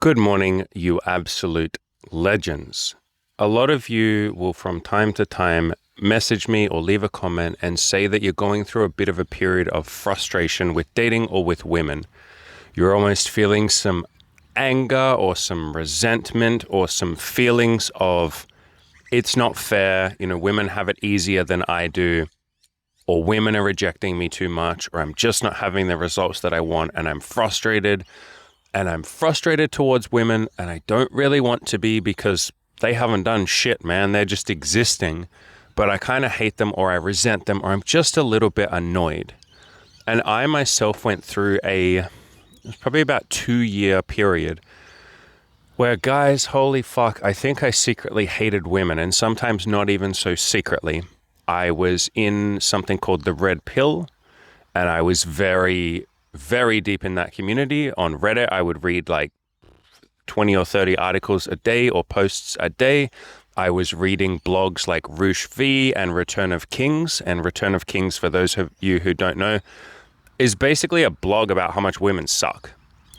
Good morning, you absolute legends. A lot of you will from time to time message me or leave a comment and say that you're going through a bit of a period of frustration with dating or with women. You're almost feeling some anger or some resentment or some feelings of it's not fair, women have it easier than I do, or women are rejecting me too much, or I'm just not having the results that I want and I'm frustrated. And I'm frustrated towards women, and I don't really want to be because they haven't done shit, man. They're just existing. But I kind of hate them, or I resent them, or I'm just a little bit annoyed. And I myself went through probably about 2-year period where, guys, holy fuck, I think I secretly hated women, and sometimes not even so secretly. I was in something called the Red Pill, and I was very deep in that community. On Reddit, I would read like 20 or 30 articles a day or posts a day. I was reading blogs like Roosh V and Return of Kings. And Return of Kings, for those of you who don't know, is basically a blog about how much women suck.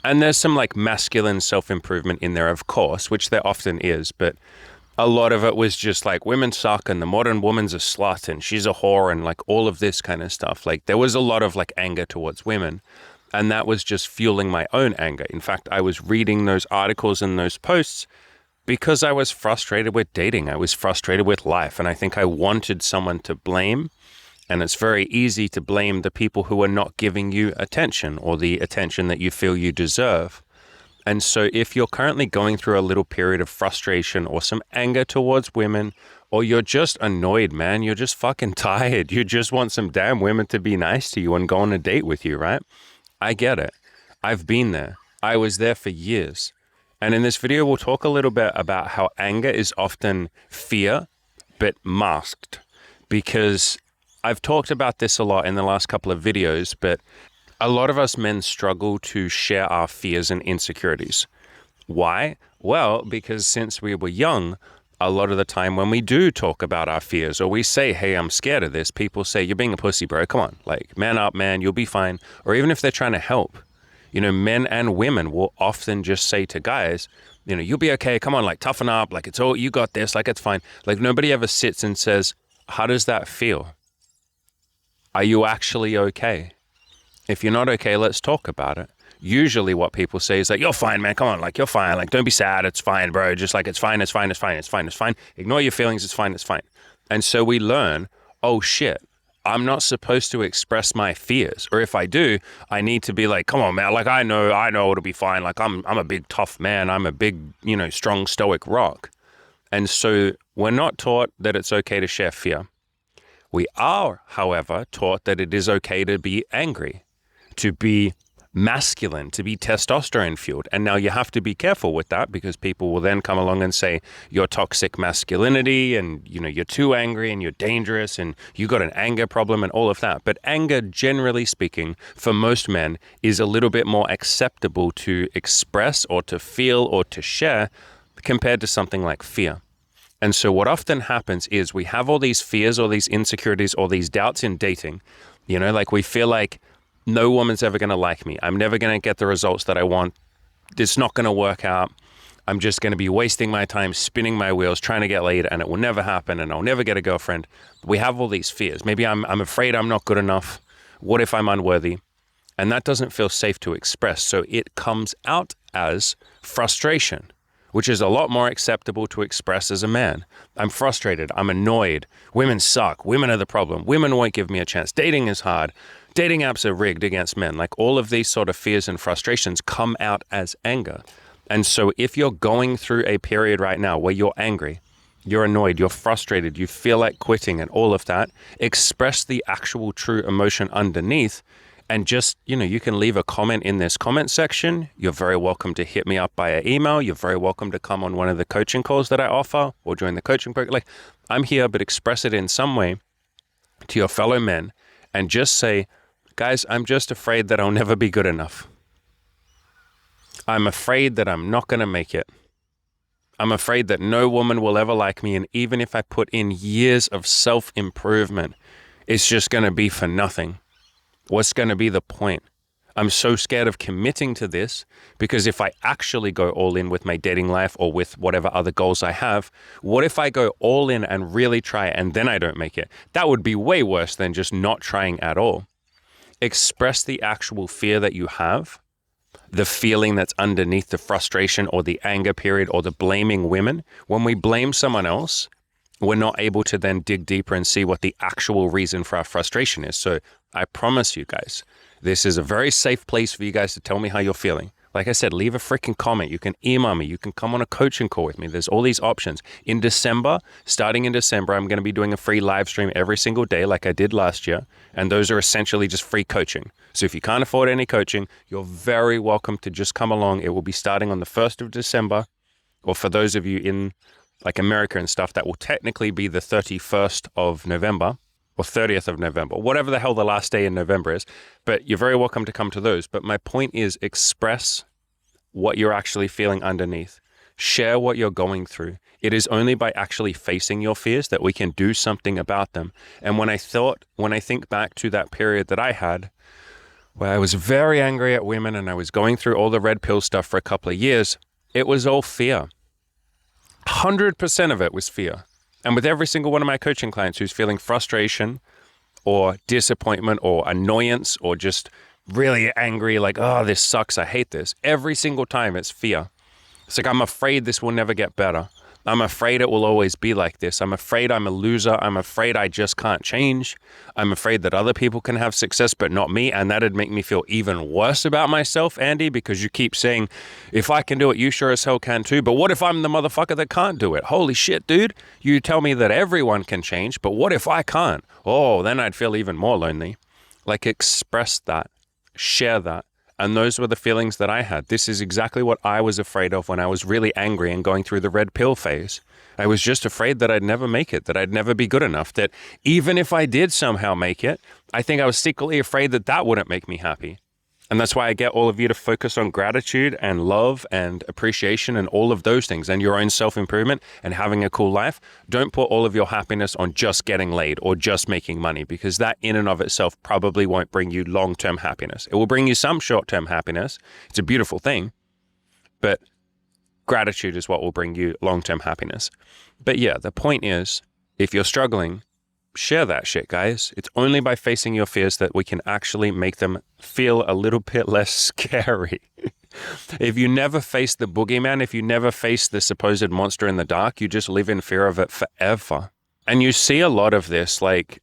And there's some like masculine self-improvement in there, of course, which there often is, but a lot of it was just like women suck and the modern woman's a slut and she's a whore and like all of this kind of stuff. Like there was a lot of like anger towards women, and that was just fueling my own anger. In fact, I was reading those articles and those posts because I was frustrated with dating. I was frustrated with life, and I think I wanted someone to blame. And it's very easy to blame the people who are not giving you attention or the attention that you feel you deserve. And so if you're currently going through a little period of frustration or some anger towards women, or you're just annoyed, man, you're just fucking tired. You just want some damn women to be nice to you and go on a date with you, right? I get it. I've been there. I was there for years. And in this video, we'll talk a little bit about how anger is often fear, but masked. Because I've talked about this a lot in the last couple of videos, but a lot of us men struggle to share our fears and insecurities. Why? Well, because since we were young, a lot of the time when we do talk about our fears or we say, hey, I'm scared of this, people say, you're being a pussy, bro. Come on, like, man up, man, you'll be fine. Or even if they're trying to help, men and women will often just say to guys, you'll be okay. Come on, like, toughen up. Like, you got this. Like, it's fine. Like, nobody ever sits and says, how does that feel? Are you actually okay? If you're not okay, let's talk about it. Usually what people say is like, you're fine, man. Come on. Like, you're fine. Like, don't be sad. It's fine, bro. Just like, it's fine. It's fine. It's fine. It's fine. It's fine. Ignore your feelings. It's fine. It's fine. And so we learn, oh shit, I'm not supposed to express my fears. Or if I do, I need to be like, come on, man. Like, I know it'll be fine. Like, I'm a big tough man. I'm a big, strong stoic rock. And so we're not taught that it's okay to share fear. We are, however, taught that it is okay to be angry, to be masculine, to be testosterone fueled. And now you have to be careful with that, because people will then come along and say you're toxic masculinity and you're too angry and you're dangerous and you got an anger problem and all of that. But anger, generally speaking, for most men is a little bit more acceptable to express or to feel or to share compared to something like fear. And so what often happens is we have all these fears or these insecurities or these doubts in dating, like we feel like no woman's ever going to like me. I'm never going to get the results that I want. It's not going to work out. I'm just going to be wasting my time spinning my wheels trying to get laid, and it will never happen, and I'll never get a girlfriend. We have all these fears. Maybe I'm afraid I'm not good enough. What if I'm unworthy? And that doesn't feel safe to express. So it comes out as frustration, which is a lot more acceptable to express as a man. I'm frustrated. I'm annoyed. Women suck. Women are the problem. Women won't give me a chance. Dating is hard. Dating apps are rigged against men. Like, all of these sort of fears and frustrations come out as anger. And so if you're going through a period right now where you're angry, you're annoyed, you're frustrated, you feel like quitting and all of that, express the actual true emotion underneath. And just, you can leave a comment in this comment section. You're very welcome to hit me up via email. You're very welcome to come on one of the coaching calls that I offer or join the coaching program. Like, I'm here, but express it in some way to your fellow men and just say, guys, I'm just afraid that I'll never be good enough. I'm afraid that I'm not going to make it. I'm afraid that no woman will ever like me. And even if I put in years of self-improvement, it's just going to be for nothing. What's going to be the point? I'm so scared of committing to this because if I actually go all in with my dating life or with whatever other goals I have, what if I go all in and really try and then I don't make it? That would be way worse than just not trying at all. Express the actual fear that you have, the feeling that's underneath the frustration or the anger period or the blaming women. When we blame someone else, we're not able to then dig deeper and see what the actual reason for our frustration is. So I promise you guys, this is a very safe place for you guys to tell me how you're feeling. Like I said, leave a freaking comment. You can email me. You can come on a coaching call with me. There's all these options. In December, starting in December, I'm going to be doing a free live stream every single day like I did last year. And those are essentially just free coaching. So if you can't afford any coaching, you're very welcome to just come along. It will be starting on the 1st of December. Or for those of you in like America and stuff, that will technically be the 31st of November. Or 30th of November, whatever the hell the last day in November is. But you're very welcome to come to those. But my point is, express what you're actually feeling underneath. Share what you're going through. It is only by actually facing your fears that we can do something about them. And when I think back to that period that I had, where I was very angry at women and I was going through all the red pill stuff for a couple of years, it was all fear. 100% of it was fear. And with every single one of my coaching clients who's feeling frustration or disappointment or annoyance or just really angry, like, oh, this sucks, I hate this, every single time it's fear. It's like, I'm afraid this will never get better. I'm afraid it will always be like this. I'm afraid I'm a loser. I'm afraid I just can't change. I'm afraid that other people can have success, but not me. And that'd make me feel even worse about myself, Andy, because you keep saying, if I can do it, you sure as hell can too. But what if I'm the motherfucker that can't do it? Holy shit, dude. You tell me that everyone can change, but what if I can't? Oh, then I'd feel even more lonely. Like, express that, share that. And those were the feelings that I had. This is exactly what I was afraid of when I was really angry and going through the red pill phase. I was just afraid that I'd never make it, that I'd never be good enough, that even if I did somehow make it, I think I was secretly afraid that that wouldn't make me happy. And that's why I get all of you to focus on gratitude and love and appreciation and all of those things and your own self-improvement and having a cool life. Don't put all of your happiness on just getting laid or just making money, because that in and of itself probably won't bring you long-term happiness. It will bring you some short-term happiness. It's a beautiful thing, but gratitude is what will bring you long-term happiness. But yeah, the point is, if you're struggling, share that shit, guys. It's only by facing your fears that we can actually make them feel a little bit less scary. If you never face the boogeyman, if you never face the supposed monster in the dark, you just live in fear of it forever. And you see a lot of this, like,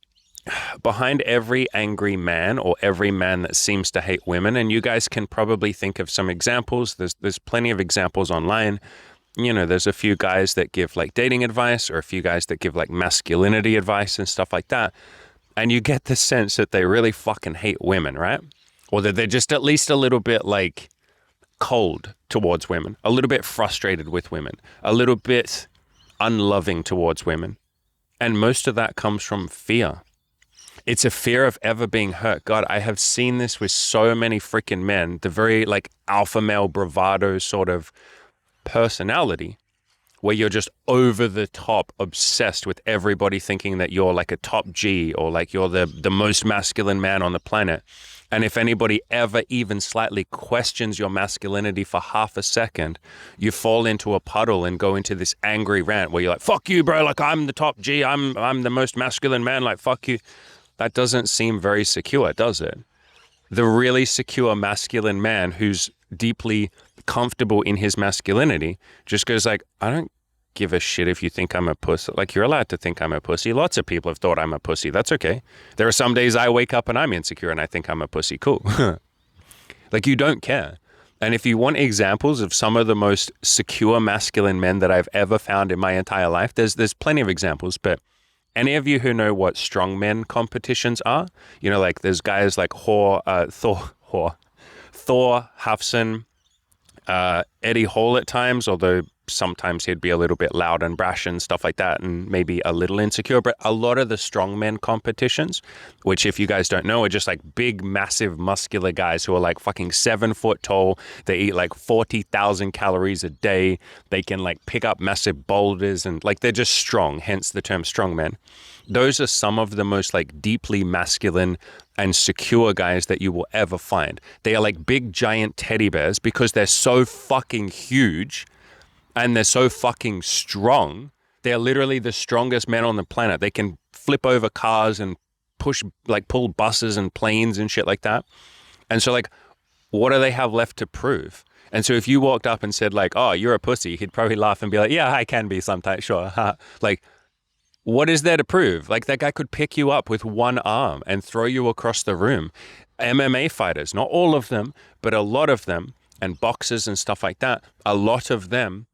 behind every angry man or every man that seems to hate women, and you guys can probably think of some examples. There's plenty of examples online. You know, there's a few guys that give like dating advice or a few guys that give like masculinity advice and stuff like that. And you get the sense that they really fucking hate women, right? Or that they're just at least a little bit like cold towards women, a little bit frustrated with women, a little bit unloving towards women. And most of that comes from fear. It's a fear of ever being hurt. God, I have seen this with so many freaking men, the very like alpha male bravado sort of personality where you're just over the top obsessed with everybody thinking that you're like a top G or like you're the most masculine man on the planet. And if anybody ever even slightly questions your masculinity for half a second, you fall into a puddle and go into this angry rant where you're like, fuck you, bro. Like, I'm the top G. I'm the most masculine man. Like, fuck you. That doesn't seem very secure, does it? The really secure masculine man who's deeply comfortable in his masculinity just goes like, I don't give a shit if you think I'm a pussy. Like, you're allowed to think I'm a pussy. Lots of people have thought I'm a pussy. That's okay. There are some days I wake up and I'm insecure and I think I'm a pussy. Cool. Like, you don't care. And if you want examples of some of the most secure masculine men that I've ever found in my entire life, there's plenty of examples. But any of you who know what strongmen competitions are, you know, like there's guys like Thor Hafson, Eddie Hall at times, although sometimes he'd be a little bit loud and brash and stuff like that, and maybe a little insecure. But a lot of the strongmen competitions, which if you guys don't know, are just like big, massive, muscular guys who are like fucking 7 foot tall. They eat like 40,000 calories a day. They can like pick up massive boulders, and like they're just strong, hence the term strongmen. Those are some of the most like deeply masculine and secure guys that you will ever find. They are like big giant teddy bears because they're so fucking huge and they're so fucking strong. They're literally the strongest men on the planet. They can flip over cars and pull buses and planes and shit like that. And so like, what do they have left to prove? And so if you walked up and said like, oh, you're a pussy, he'd probably laugh and be like, yeah, I can be sometimes, sure. Like, what is there to prove? Like, that guy could pick you up with one arm and throw you across the room. MMA fighters, not all of them, but a lot of them, and boxers and stuff like that, a lot of them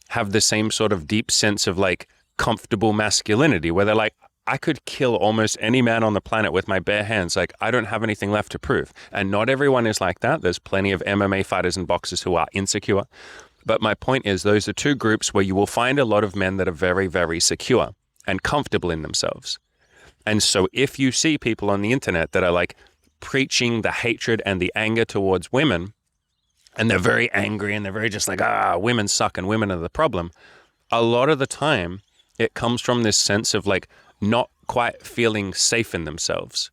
have the same sort of deep sense of like comfortable masculinity where they're like, I could kill almost any man on the planet with my bare hands. Like, I don't have anything left to prove. And not everyone is like that. There's plenty of MMA fighters and boxers who are insecure. But my point is, those are two groups where you will find a lot of men that are very, very secure and comfortable in themselves. And so if you see people on the internet that are like preaching the hatred and the anger towards women, and they're very angry and they're very just like, women suck and women are the problem, a lot of the time it comes from this sense of like not quite feeling safe in themselves,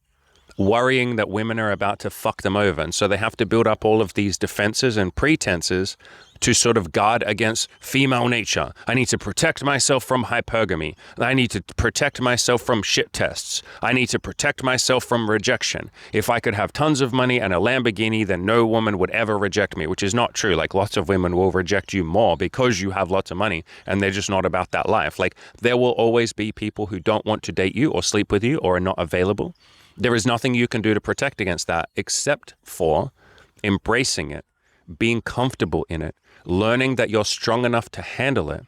worrying that women are about to fuck them over. And so they have to build up all of these defenses and pretenses to sort of guard against female nature. I need to protect myself from hypergamy. I need to protect myself from shit tests. I need to protect myself from rejection. If I could have tons of money and a Lamborghini, then no woman would ever reject me, which is not true. Like, lots of women will reject you more because you have lots of money and they're just not about that life. Like, there will always be people who don't want to date you or sleep with you or are not available. There is nothing you can do to protect against that except for embracing it, being comfortable in it, learning that you're strong enough to handle it.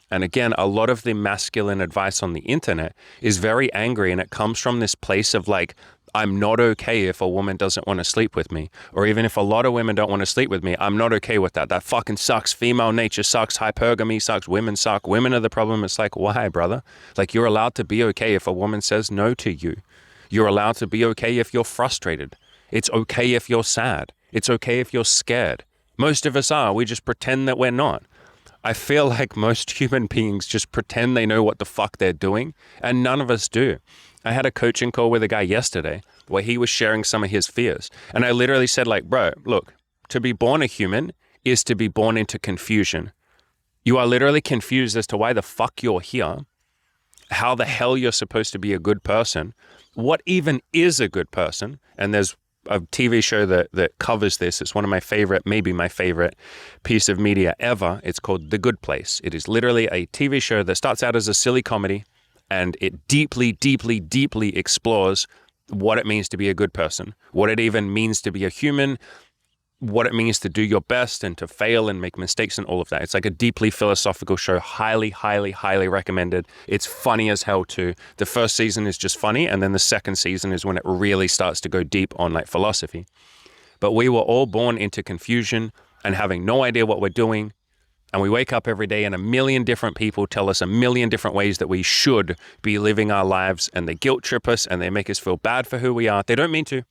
And again, a lot of the masculine advice on the internet is very angry, and it comes from this place of like, I'm not okay if a woman doesn't want to sleep with me. Or even if a lot of women don't want to sleep with me, I'm not okay with that. That fucking sucks. Female nature sucks. Hypergamy sucks. Women suck. Women are the problem. It's like, why, brother? Like, you're allowed to be okay if a woman says no to you. You're allowed to be okay if you're frustrated. It's okay if you're sad. It's okay if you're scared. Most of us are. We just pretend that we're not. I feel like most human beings just pretend they know what the fuck they're doing, and none of us do. I had a coaching call with a guy yesterday where he was sharing some of his fears. And I literally said like, bro, look, to be born a human is to be born into confusion. You are literally confused as to why the fuck you're here, how the hell you're supposed to be a good person, what even is a good person. And there's a TV show that covers this. It's one of my favorite, maybe my favorite piece of media ever. It's called The Good Place. It is literally a TV show that starts out as a silly comedy, and it deeply, deeply, deeply explores what it means to be a good person, what it even means to be a human, what it means to do your best and to fail and make mistakes and all of that. It's like a deeply philosophical show. Highly, highly, highly recommended. It's funny as hell too. The first season is just funny, and then the second season is when it really starts to go deep on like philosophy. But we were all born into confusion and having no idea what we're doing. And we wake up every day and a million different people tell us a million different ways that we should be living our lives, and they guilt trip us and they make us feel bad for who we are. They don't mean to.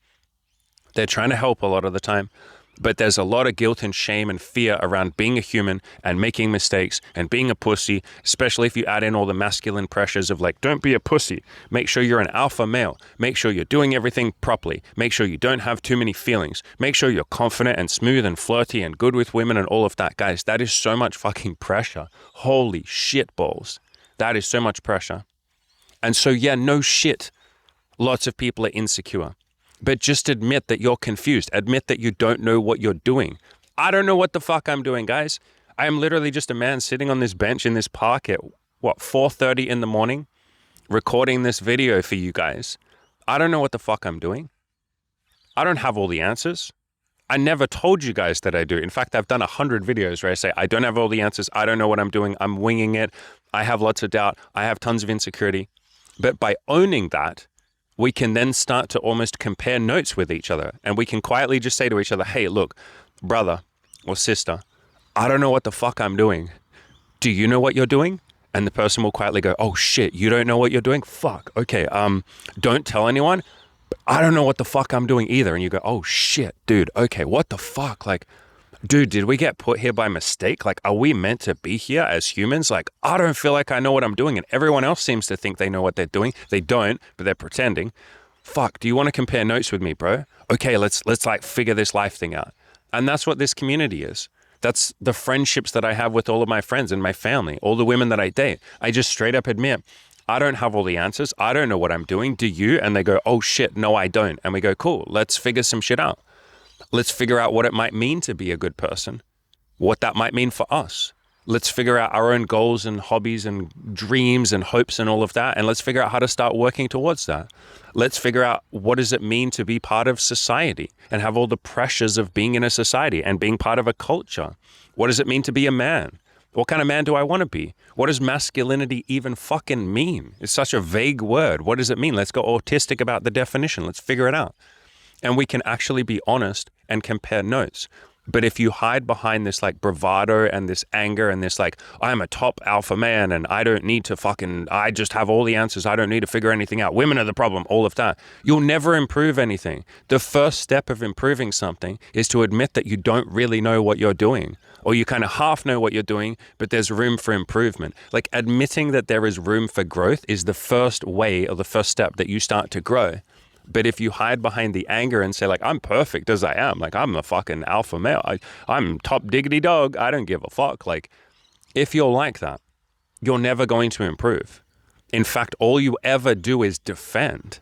They're trying to help a lot of the time. But there's a lot of guilt and shame and fear around being a human and making mistakes and being a pussy, especially if you add in all the masculine pressures of like, don't be a pussy. Make sure you're an alpha male. Make sure you're doing everything properly. Make sure you don't have too many feelings. Make sure you're confident and smooth and flirty and good with women and all of that. Guys, that is so much fucking pressure. Holy shit balls. That is so much pressure. And so, yeah, no shit. Lots of people are insecure. But just admit that you're confused. Admit that you don't know what you're doing. I don't know what the fuck I'm doing, guys. I am literally just a man sitting on this bench in this park at, 4:30 in the morning, recording this video for you guys. I don't know what the fuck I'm doing. I don't have all the answers. I never told you guys that I do. In fact, I've done 100 videos where I say, I don't have all the answers. I don't know what I'm doing. I'm winging it. I have lots of doubt. I have tons of insecurity. But by owning that, we can then start to almost compare notes with each other. And we can quietly just say to each other, hey, look, brother or sister, I don't know what the fuck I'm doing. Do you know what you're doing? And the person will quietly go, oh shit, you don't know what you're doing? Fuck. Okay. Don't tell anyone. But I don't know what the fuck I'm doing either. And you go, oh shit, dude. Okay. What the fuck? Like, dude, did we get put here by mistake? Like, are we meant to be here as humans? Like, I don't feel like I know what I'm doing. And everyone else seems to think they know what they're doing. They don't, but they're pretending. Fuck. Do you want to compare notes with me, bro? Okay. Let's like figure this life thing out. And that's what this community is. That's the friendships that I have with all of my friends and my family, all the women that I date. I just straight up admit, I don't have all the answers. I don't know what I'm doing. Do you? And they go, oh shit, no, I don't. And we go, cool, let's figure some shit out. Let's figure out what it might mean to be a good person, what that might mean for us. Let's figure out our own goals and hobbies and dreams and hopes and all of that. And let's figure out how to start working towards that. Let's figure out what does it mean to be part of society and have all the pressures of being in a society and being part of a culture. What does it mean to be a man? What kind of man do I want to be? What does masculinity even fucking mean? It's such a vague word. What does it mean? Let's go autistic about the definition. Let's figure it out. And we can actually be honest and compare notes. But if you hide behind this like bravado and this anger and this like, I'm a top alpha man and I don't need to I just have all the answers. I don't need to figure anything out. Women are the problem, all of that. You'll never improve anything. The first step of improving something is to admit that you don't really know what you're doing, or you kind of half know what you're doing, but there's room for improvement. Like admitting that there is room for growth is the first way or the first step that you start to grow. But if you hide behind the anger and say like, I'm perfect as I am, like I'm a fucking alpha male, I'm top diggity dog, I don't give a fuck. Like if you're like that, you're never going to improve. In fact, all you ever do is defend.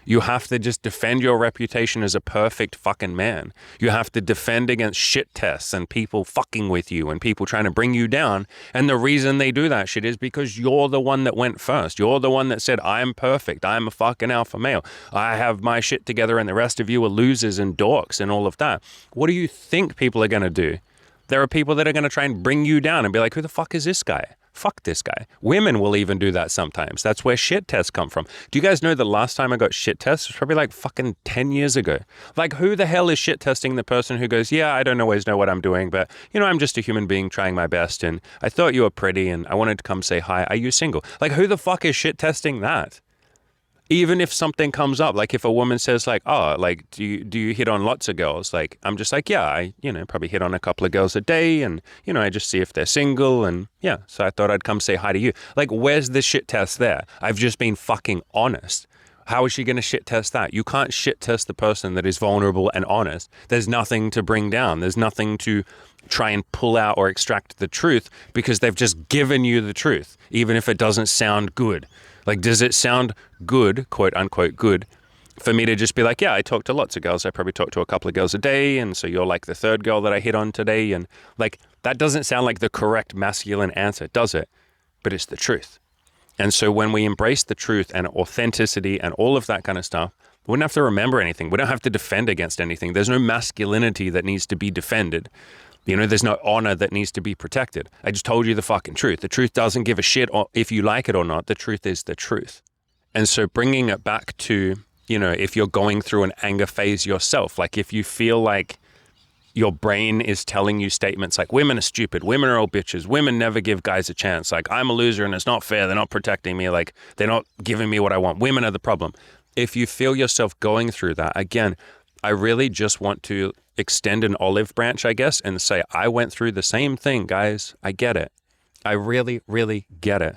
You have to just defend your reputation as a perfect fucking man. You have to defend against shit tests and people fucking with you and people trying to bring you down. And the reason they do that shit is because you're the one that went first. You're the one that said, I'm perfect. I'm a fucking alpha male. I have my shit together and the rest of you are losers and dorks and all of that. What do you think people are going to do? There are people that are going to try and bring you down and be like, who the fuck is this guy? Fuck this guy. Women will even do that sometimes. That's where shit tests come from. Do you guys know the last time I got shit tests was probably like fucking 10 years ago? Like who the hell is shit testing the person who goes, yeah, I don't always know what I'm doing, but you know, I'm just a human being trying my best and I thought you were pretty and I wanted to come say hi. Are you single? Like who the fuck is shit testing that? Even if something comes up, like if a woman says like, oh, like, do you hit on lots of girls? Like, I'm just like, yeah, I, probably hit on a couple of girls a day and, I just see if they're single and yeah. So I thought I'd come say hi to you. Like, where's the shit test there? I've just been fucking honest. How is she going to shit test that? You can't shit test the person that is vulnerable and honest. There's nothing to bring down. There's nothing to try and pull out or extract the truth because they've just given you the truth, even if it doesn't sound good. Like, does it sound good, quote unquote good, for me to just be like, yeah, I talk to lots of girls. I probably talk to a couple of girls a day. And so you're like the third girl that I hit on today. And like, that doesn't sound like the correct masculine answer, does it? But it's the truth. And so when we embrace the truth and authenticity and all of that kind of stuff, we wouldn't have to remember anything. We don't have to defend against anything. There's no masculinity that needs to be defended. There's no honor that needs to be protected. I just told you the fucking truth. The truth doesn't give a shit if you like it or not. The truth is the truth. And so bringing it back to, if you're going through an anger phase yourself, like if you feel like your brain is telling you statements like women are stupid, women are all bitches, women never give guys a chance, like I'm a loser and it's not fair, they're not protecting me, like they're not giving me what I want, women are the problem. If you feel yourself going through that, again, I really just want to extend an olive branch, I guess, and say, I went through the same thing, guys. I get it. I really, really get it.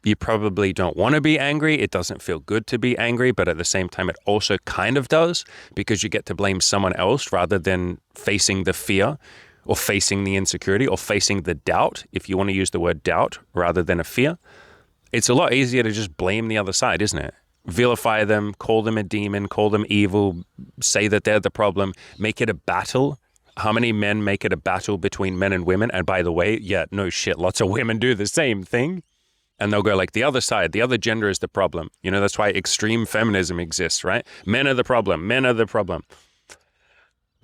You probably don't want to be angry. It doesn't feel good to be angry, but at the same time, it also kind of does because you get to blame someone else rather than facing the fear or facing the insecurity or facing the doubt, if you want to use the word doubt rather than a fear. It's a lot easier to just blame the other side, isn't it? Vilify them, call them a demon, call them evil, say that they're the problem, make it a battle. How many men make it a battle between men and women? And by the way, yeah, no shit, lots of women do the same thing. And they'll go like the other side, the other gender is the problem. That's why extreme feminism exists, right? Men are the problem. Men are the problem.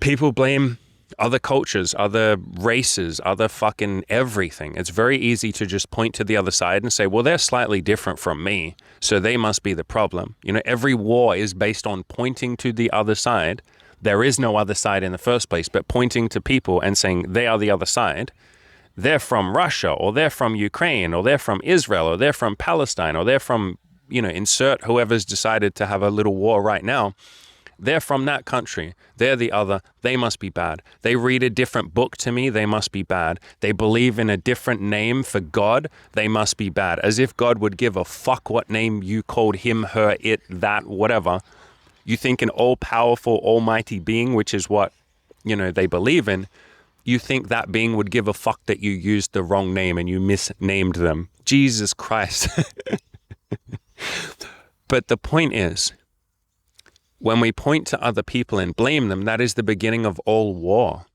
People blame other cultures, other races, other fucking everything. It's very easy to just point to the other side and say, well, they're slightly different from me, so they must be the problem. Every war is based on pointing to the other side. There is no other side in the first place, but pointing to people and saying they are the other side. they're from Russia, or they're from Ukraine, or they're from Israel, or they're from Palestine, or they're from, insert whoever's decided to have a little war right now. They're from that country. They're the other. They must be bad. They read a different book to me. They must be bad. They believe in a different name for God. They must be bad. As if God would give a fuck what name you called him, her, it, that, whatever. You think an all-powerful, almighty being, which is what, they believe in, you think that being would give a fuck that you used the wrong name and you misnamed them. Jesus Christ. But the point is, when we point to other people and blame them, that is the beginning of all war.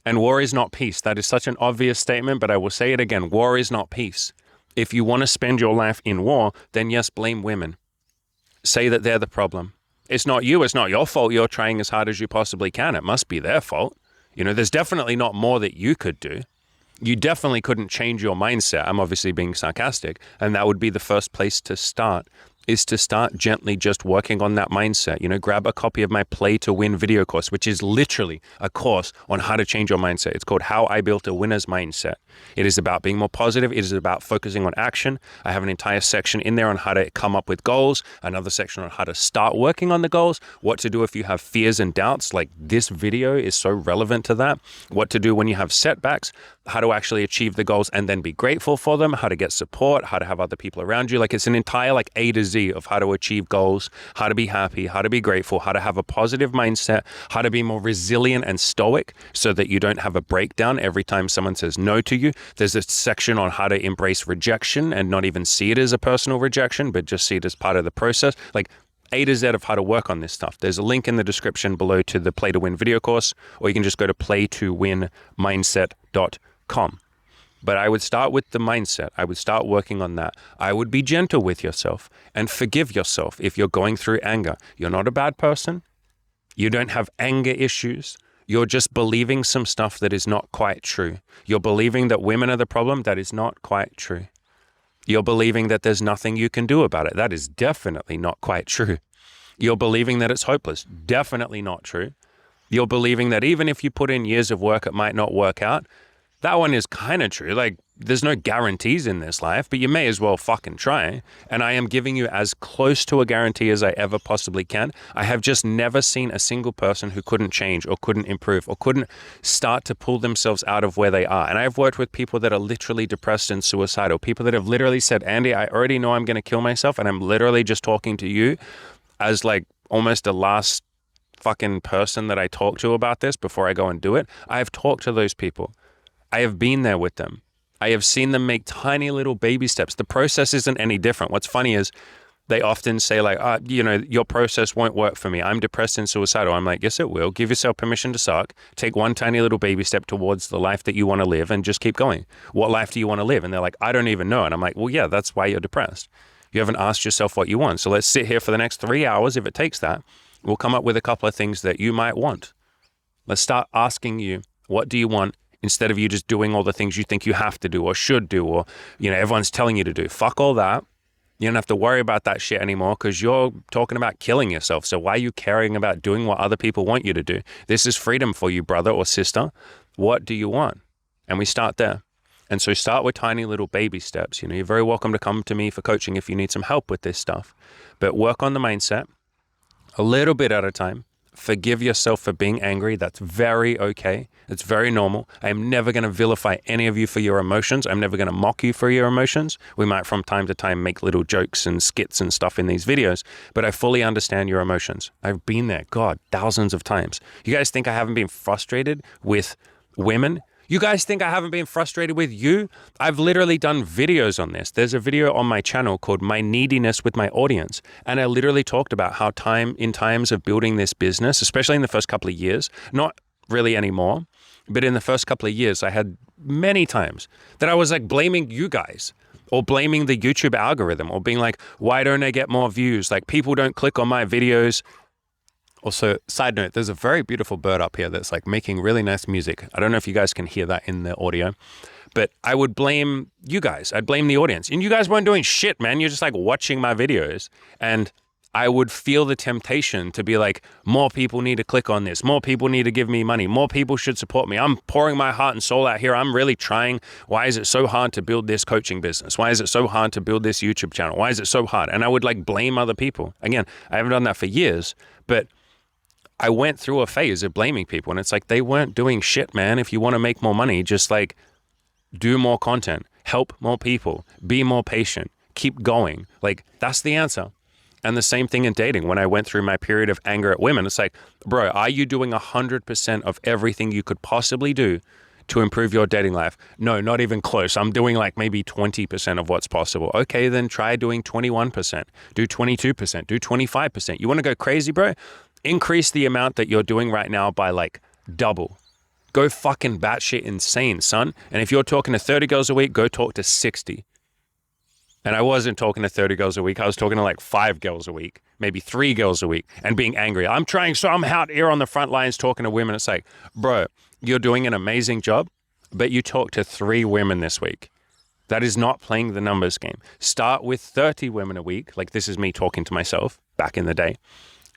And war is not peace. That is such an obvious statement, but I will say it again. War is not peace. If you want to spend your life in war, then yes, blame women. Say that they're the problem. It's not you. It's not your fault you're trying as hard as you possibly can. It must be their fault. There's definitely not more that you could do. You definitely couldn't change your mindset. I'm obviously being sarcastic. And that would be the first place to start, is to start gently just working on that mindset. Grab a copy of my Play to Win video course, which is literally a course on how to change your mindset. It's called How I Built a Winner's Mindset. It is about being more positive. It is about focusing on action. I have an entire section in there on how to come up with goals, another section on how to start working on the goals, what to do if you have fears and doubts. Like, this video is so relevant to that. What to do when you have setbacks, how to actually achieve the goals and then be grateful for them, how to get support, how to have other people around you. Like, it's an entire A to Z of how to achieve goals, how to be happy, how to be grateful, how to have a positive mindset, how to be more resilient and stoic so that you don't have a breakdown every time someone says no to you. There's a section on how to embrace rejection and not even see it as a personal rejection, but just see it as part of the process. Like, A to Z of how to work on this stuff. There's a link in the description below to the Play to Win video course, or you can just go to playtowinmindset.com. But I would start with the mindset. I would start working on that. I would be gentle with yourself and forgive yourself if you're going through anger. You're not a bad person. You don't have anger issues. You're just believing some stuff that is not quite true. You're believing that women are the problem. That is not quite true. You're believing that there's nothing you can do about it. That is definitely not quite true. You're believing that it's hopeless. Definitely not true. You're believing that even if you put in years of work, it might not work out. That one is kind of true. Like, there's no guarantees in this life, but you may as well fucking try. And I am giving you as close to a guarantee as I ever possibly can. I have just never seen a single person who couldn't change or couldn't improve or couldn't start to pull themselves out of where they are. And I've worked with people that are literally depressed and suicidal, people that have literally said, Andy, I already know I'm going to kill myself, and I'm literally just talking to you as like almost the last fucking person that I talk to about this before I go and do it. I have talked to those people. I have been there with them. I have seen them make tiny little baby steps. The process isn't any different. What's funny is they often say like, your process won't work for me. I'm depressed and suicidal. I'm like, yes, it will. Give yourself permission to suck. Take one tiny little baby step towards the life that you want to live and just keep going. What life do you want to live? And they're like, I don't even know. And I'm like, well, yeah, that's why you're depressed. You haven't asked yourself what you want. So let's sit here for the next 3 hours. If it takes that, we'll come up with a couple of things that you might want. Let's start asking you, what do you want? Instead of you just doing all the things you think you have to do or should do, or, everyone's telling you to do. Fuck all that. You don't have to worry about that shit anymore because you're talking about killing yourself. So why are you caring about doing what other people want you to do? This is freedom for you, brother or sister. What do you want? And we start there. And so start with tiny little baby steps. You're very welcome to come to me for coaching if you need some help with this stuff. But work on the mindset a little bit at a time. Forgive yourself for being angry. That's very okay. It's very normal. I'm never going to vilify any of you for your emotions. I'm never going to mock you for your emotions. We might from time to time make little jokes and skits and stuff in these videos, but I fully understand your emotions. I've been there, God, thousands of times. You guys think I haven't been frustrated with women? You guys think I haven't been frustrated with you? I've literally done videos on this. There's a video on my channel called My Neediness with My Audience. And I literally talked about how in times of building this business, especially in the first couple of years, not really anymore, but in the first couple of years, I had many times that I was like blaming you guys or blaming the YouTube algorithm or being like, why don't I get more views? Like, people don't click on my videos. Also, side note, there's a very beautiful bird up here that's like making really nice music. I don't know if you guys can hear that in the audio, but I would blame you guys. I'd blame the audience. And you guys weren't doing shit, man. You're just like watching my videos. And I would feel the temptation to be like, more people need to click on this. More people need to give me money. More people should support me. I'm pouring my heart and soul out here. I'm really trying. Why is it so hard to build this coaching business? Why is it so hard to build this YouTube channel? Why is it so hard? And I would like blame other people. Again, I haven't done that for years, but I went through a phase of blaming people. And it's like, they weren't doing shit, man. If you want to make more money, just like do more content, help more people, be more patient, keep going. Like, that's the answer. And the same thing in dating. When I went through my period of anger at women, it's like, bro, are you doing 100% of everything you could possibly do to improve your dating life? No, not even close. I'm doing like maybe 20% of what's possible. Okay, then try doing 21%, do 22%, do 25%. You want to go crazy, bro? Increase the amount that you're doing right now by like double. Go fucking batshit insane, son. And if you're talking to 30 girls a week, go talk to 60. And I wasn't talking to 30 girls a week. I was talking to like 5 girls a week, maybe 3 girls a week, and being angry. I'm trying, so I'm out here on the front lines talking to women. It's like, bro, you're doing an amazing job, but you talked to 3 women this week. That is not playing the numbers game. Start with 30 women a week. Like, this is me talking to myself back in the day.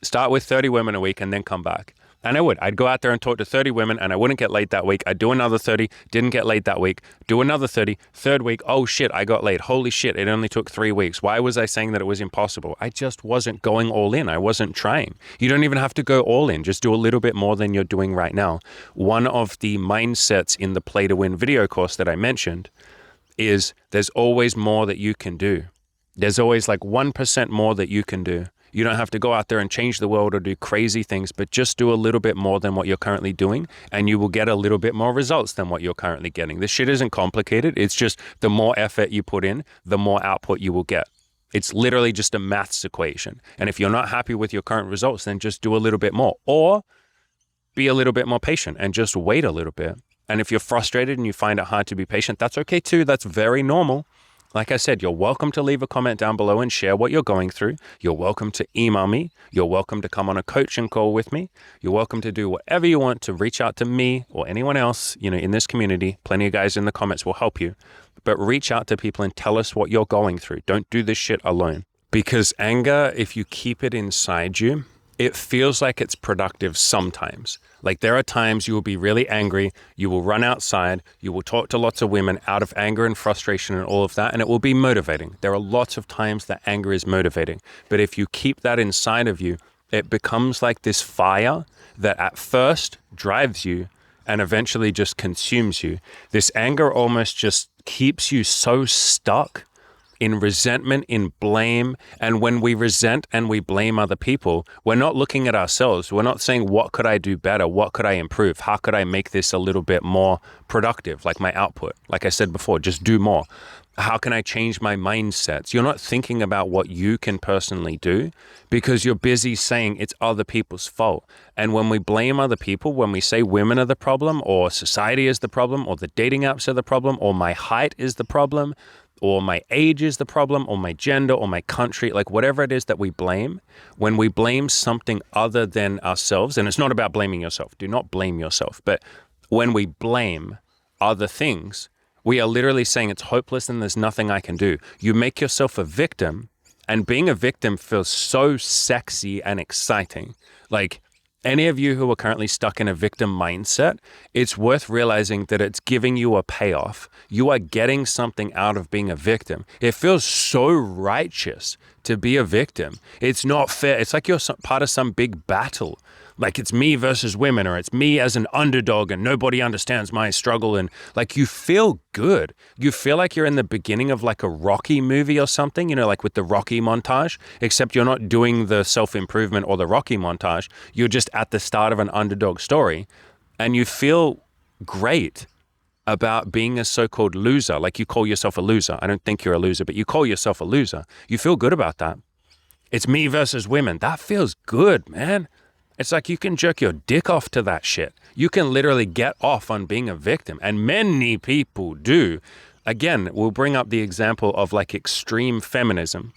Start with 30 women a week and then come back. And I'd go out there and talk to 30 women and I wouldn't get laid that week. I'd do another 30, didn't get laid that week. Do another 30, third week, oh shit, I got laid. Holy shit, it only took 3 weeks. Why was I saying that it was impossible? I just wasn't going all in. I wasn't trying. You don't even have to go all in. Just do a little bit more than you're doing right now. One of the mindsets in the Play to Win video course that I mentioned is there's always more that you can do. There's always like 1% more that you can do. You don't have to go out there and change the world or do crazy things, but just do a little bit more than what you're currently doing, and you will get a little bit more results than what you're currently getting. This shit isn't complicated. It's just the more effort you put in, the more output you will get. It's literally just a maths equation. And if you're not happy with your current results, then just do a little bit more, or be a little bit more patient and just wait a little bit. And if you're frustrated and you find it hard to be patient, that's okay too. That's very normal. Like I said, you're welcome to leave a comment down below and share what you're going through. You're welcome to email me. You're welcome to come on a coaching call with me. You're welcome to do whatever you want to reach out to me or anyone else, in this community. Plenty of guys in the comments will help you. But reach out to people and tell us what you're going through. Don't do this shit alone. Because anger, if you keep it inside you, it feels like it's productive sometimes. Like, there are times you will be really angry, you will run outside, you will talk to lots of women out of anger and frustration and all of that, and it will be motivating. There are lots of times that anger is motivating. But if you keep that inside of you, it becomes like this fire that at first drives you and eventually just consumes you. This anger almost just keeps you so stuck in resentment, in blame. And when we resent and we blame other people, we're not looking at ourselves. We're not saying, what could I do better? What could I improve? How could I make this a little bit more productive? Like my output, like I said before, just do more. How can I change my mindsets? You're not thinking about what you can personally do because you're busy saying it's other people's fault. And when we blame other people, when we say women are the problem, or society is the problem, or the dating apps are the problem, or my height is the problem, or my age is the problem, or my gender, or my country, like whatever it is that we blame, when we blame something other than ourselves, and it's not about blaming yourself, do not blame yourself, but when we blame other things, we are literally saying it's hopeless and there's nothing I can do. You make yourself a victim, and being a victim feels so sexy and exciting. Like, any of you who are currently stuck in a victim mindset, it's worth realizing that it's giving you a payoff. You are getting something out of being a victim. It feels so righteous to be a victim. It's not fair. It's like you're part of some big battle. Like, it's me versus women, or it's me as an underdog and nobody understands my struggle. And like, you feel good. You feel like you're in the beginning of like a Rocky movie or something, like with the Rocky montage, except you're not doing the self-improvement or the Rocky montage. You're just at the start of an underdog story, and you feel great about being a so-called loser. Like, you call yourself a loser. I don't think you're a loser, but you call yourself a loser. You feel good about that. It's me versus women. That feels good, man. It's like you can jerk your dick off to that shit. You can literally get off on being a victim. And many people do. Again, we'll bring up the example of like extreme feminism.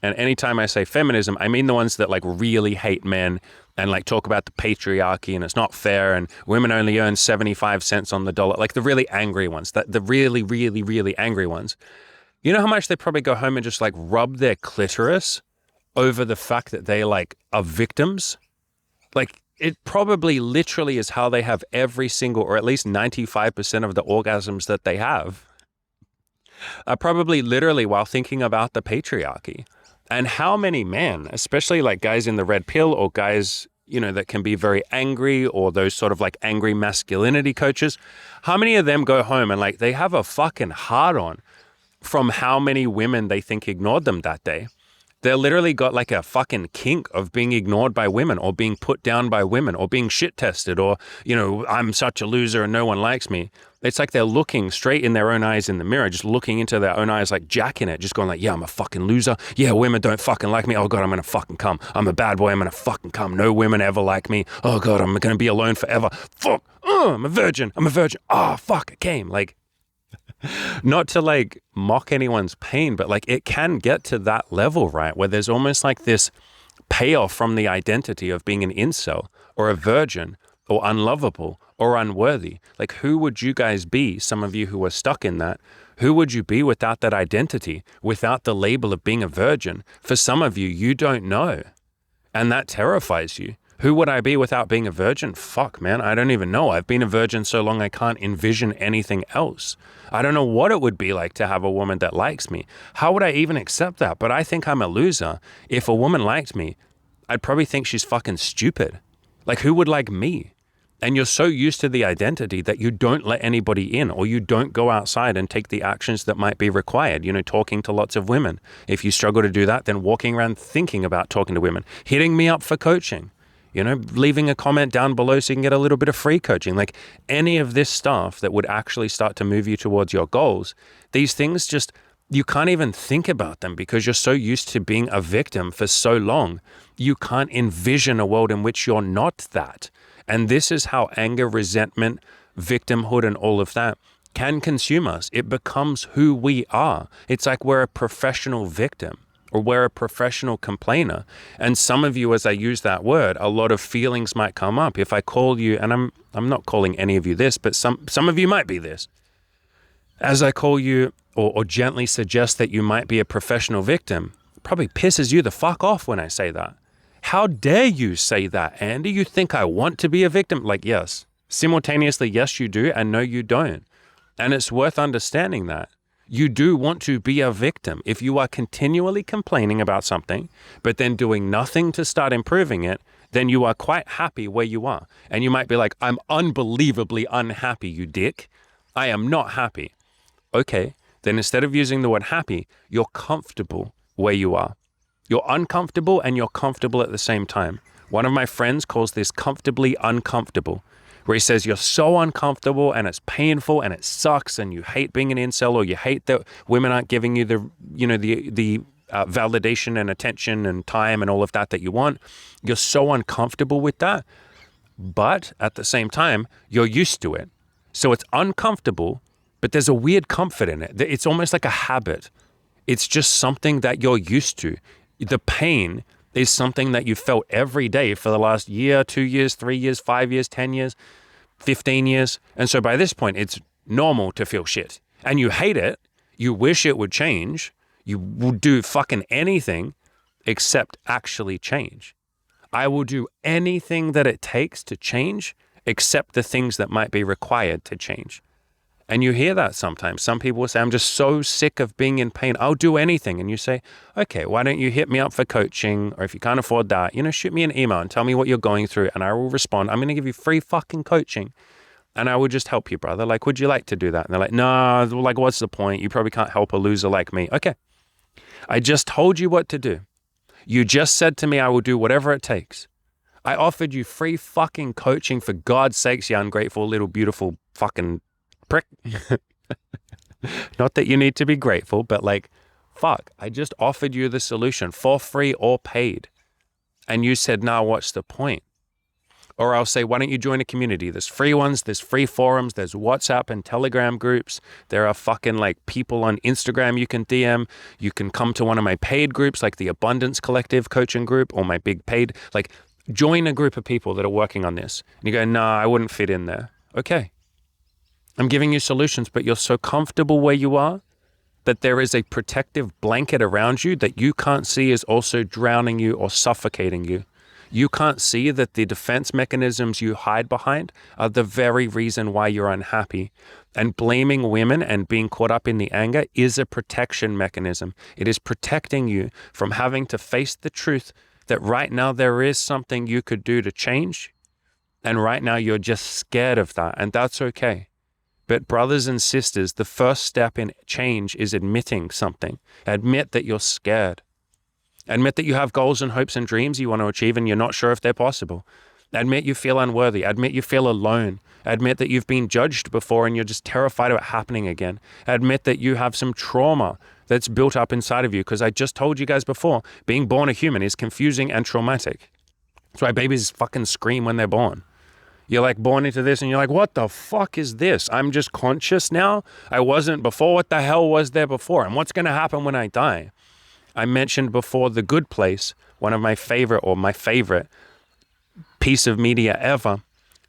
And anytime I say feminism, I mean the ones that like really hate men and like talk about the patriarchy and it's not fair and women only earn 75 cents on the dollar. Like the really angry ones, the really, really, really angry ones. You know how much they probably go home and just like rub their clitoris over the fact that they like are victims. Like it probably literally is how they have every single, or at least 95% of the orgasms that they have are probably literally while thinking about the patriarchy. And how many men, especially like guys in the red pill or guys, that can be very angry, or those sort of like angry masculinity coaches, how many of them go home and like they have a fucking hard on from how many women they think ignored them that day? They're literally got like a fucking kink of being ignored by women, or being put down by women, or being shit tested, or, I'm such a loser and no one likes me. It's like they're looking straight in their own eyes in the mirror, just looking into their own eyes, like jacking it, just going like, yeah, I'm a fucking loser. Yeah, women don't fucking like me. Oh God, I'm going to fucking come. I'm a bad boy. I'm going to fucking come. No women ever like me. Oh God, I'm going to be alone forever. Fuck. I'm a virgin. I'm a virgin. Oh, fuck, I came. Like, not to like mock anyone's pain, but like it can get to that level, right? Where there's almost like this payoff from the identity of being an incel or a virgin or unlovable or unworthy. Like, who would you guys be? Some of you who are stuck in that, who would you be without that identity, without the label of being a virgin? For some of you, you don't know. And that terrifies you. Who would I be without being a virgin? Fuck, man, I don't even know. I've been a virgin so long I can't envision anything else. I don't know what it would be like to have a woman that likes me. How would I even accept that? But I think I'm a loser. If a woman liked me, I'd probably think she's fucking stupid. Like, who would like me? And you're so used to the identity that you don't let anybody in, or you don't go outside and take the actions that might be required. Talking to lots of women. If you struggle to do that, then walking around thinking about talking to women, hitting me up for coaching. Leaving a comment down below so you can get a little bit of free coaching. Like, any of this stuff that would actually start to move you towards your goals, these things just, you can't even think about them because you're so used to being a victim for so long. You can't envision a world in which you're not that. And this is how anger, resentment, victimhood, and all of that can consume us. It becomes who we are. It's like we're a professional victim, or we're a professional complainer. And some of you, as I use that word, a lot of feelings might come up. If I call you, and I'm not calling any of you this, but some of you might be this. As I call you or gently suggest that you might be a professional victim, it probably pisses you the fuck off when I say that. How dare you say that, Andy? You think I want to be a victim? Like, yes. Simultaneously, yes, you do, and no, you don't. And it's worth understanding that. You do want to be a victim. If you are continually complaining about something, but then doing nothing to start improving it, then you are quite happy where you are. And you might be like, I'm unbelievably unhappy, you dick. I am not happy. Okay, then instead of using the word happy, you're comfortable where you are. You're uncomfortable and you're comfortable at the same time. One of my friends calls this comfortably uncomfortable, where he says you're so uncomfortable and it's painful and it sucks and you hate being an incel, or you hate that women aren't giving you the validation and attention and time and all of that you want. You're so uncomfortable with that, but at the same time, you're used to it. So it's uncomfortable, but there's a weird comfort in it. It's almost like a habit. It's just something that you're used to. The pain is something that you felt every day for the last year, 2 years, 3 years, 5 years, 10 years, 15 years. And so by this point, it's normal to feel shit. And you hate it. You wish it would change. You will do fucking anything except actually change. I will do anything that it takes to change except the things that might be required to change. And you hear that sometimes. Some people will say, I'm just so sick of being in pain. I'll do anything. And you say, okay, why don't you hit me up for coaching? Or if you can't afford that, shoot me an email and tell me what you're going through and I will respond. I'm going to give you free fucking coaching and I will just help you, brother. Like, would you like to do that? And they're like, no, like, what's the point? You probably can't help a loser like me. Okay. I just told you what to do. You just said to me, I will do whatever it takes. I offered you free fucking coaching, for God's sakes, you ungrateful little beautiful fucking prick. Not that you need to be grateful, but like, fuck, I just offered you the solution for free or paid. And you said, nah, what's the point? Or I'll say, why don't you join a community? There's free ones, there's free forums, there's WhatsApp and Telegram groups. There are fucking like people on Instagram you can DM. You can come to one of my paid groups, like the Abundance Collective coaching group, or my big paid, like, join a group of people that are working on this. And you go, nah, I wouldn't fit in there. Okay. I'm giving you solutions, but you're so comfortable where you are that there is a protective blanket around you that you can't see is also drowning you or suffocating you. You can't see that the defense mechanisms you hide behind are the very reason why you're unhappy. And blaming women and being caught up in the anger is a protection mechanism. It is protecting you from having to face the truth that right now there is something you could do to change. And right now you're just scared of that, and that's okay. But brothers and sisters, the first step in change is admitting something. Admit that you're scared. Admit that you have goals and hopes and dreams you want to achieve and you're not sure if they're possible. Admit you feel unworthy. Admit you feel alone. Admit that you've been judged before and you're just terrified of it happening again. Admit that you have some trauma that's built up inside of you, because I just told you guys before, being born a human is confusing and traumatic. That's why babies fucking scream when they're born. You're like born into this and you're like, what the fuck is this? I'm just conscious now. I wasn't before. What the hell was there before? And what's going to happen when I die? I mentioned before The Good Place, one of my favorite piece of media ever.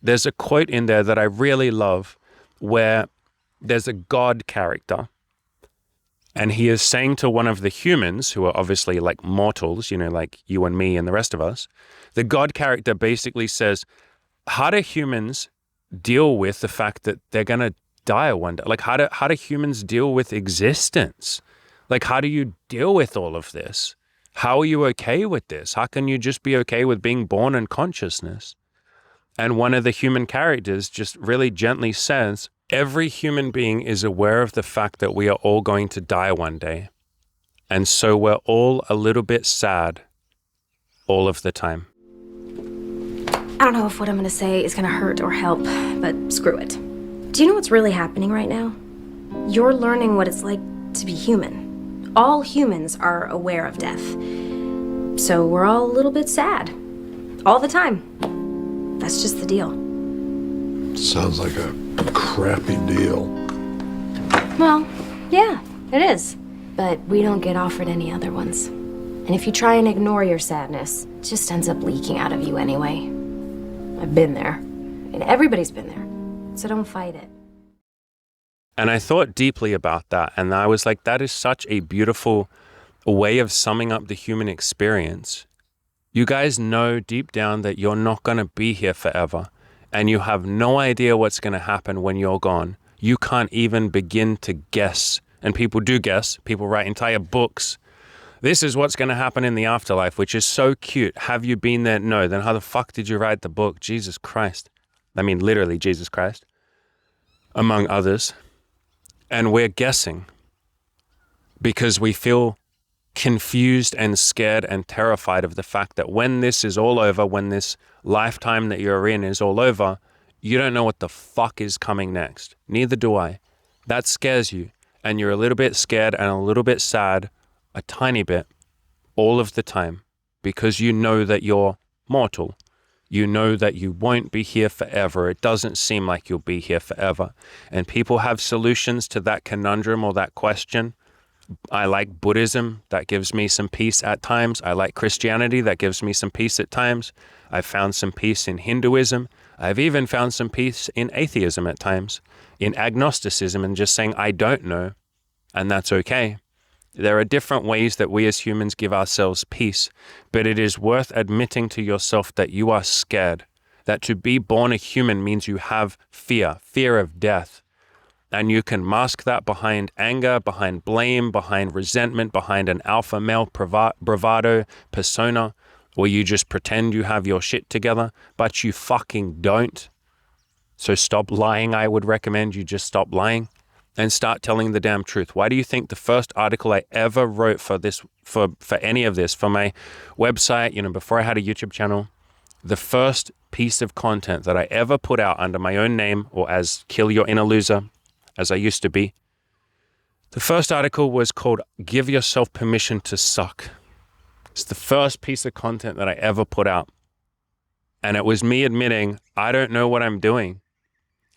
There's a quote in there that I really love where there's a God character and he is saying to one of the humans who are obviously like mortals, you know, like you and me and the rest of us, the God character basically says, how do humans deal with the fact that they're going to die one day? Like how do humans deal with existence? Like, how do you deal with all of this? How are you okay with this? How can you just be okay with being born in consciousness? And one of the human characters just really gently says, every human being is aware of the fact that we are all going to die one day. And so we're all a little bit sad all of the time. I don't know if what I'm going to say is going to hurt or help, but screw it. Do you know what's really happening right now? You're learning what it's like to be human. All humans are aware of death. So we're all a little bit sad. All the time. That's just the deal. Sounds like a crappy deal. Well, yeah, it is. But we don't get offered any other ones. And if you try and ignore your sadness, it just ends up leaking out of you anyway. I've been there. And everybody's been there. So don't fight it. And I thought deeply about that. And I was like, that is such a beautiful way of summing up the human experience. You guys know deep down that you're not going to be here forever. And you have no idea what's going to happen when you're gone. You can't even begin to guess. And people do guess. People write entire books. This is what's going to happen in the afterlife, which is so cute. Have you been there? No. Then how the fuck did you write the book? Jesus Christ. I mean, literally Jesus Christ, among others. And we're guessing because we feel confused and scared and terrified of the fact that when this is all over, when this lifetime that you're in is all over, you don't know what the fuck is coming next. Neither do I. That scares you. And you're a little bit scared and a little bit sad, a tiny bit, all of the time, because you know that you're mortal. You know that you won't be here forever. It doesn't seem like you'll be here forever. And people have solutions to that conundrum or that question. I like Buddhism. That gives me some peace at times. I like Christianity. That gives me some peace at times. I've found some peace in Hinduism. I've even found some peace in atheism at times, in agnosticism and just saying, I don't know. And that's okay. There are different ways that we as humans give ourselves peace, but it is worth admitting to yourself that you are scared, that to be born a human means you have fear of death. And you can mask that behind anger, behind blame, behind resentment, behind an alpha male bravado persona, where you just pretend you have your shit together, but you fucking don't. So stop lying. I would recommend you just stop lying and start telling the damn truth. Why do you think the first article I ever wrote for this, for any of this, for my website, before I had a YouTube channel, the first piece of content that I ever put out under my own name or as Kill Your Inner Loser, as I used to be, the first article was called Give Yourself Permission to Suck. It's the first piece of content that I ever put out. And it was me admitting, I don't know what I'm doing.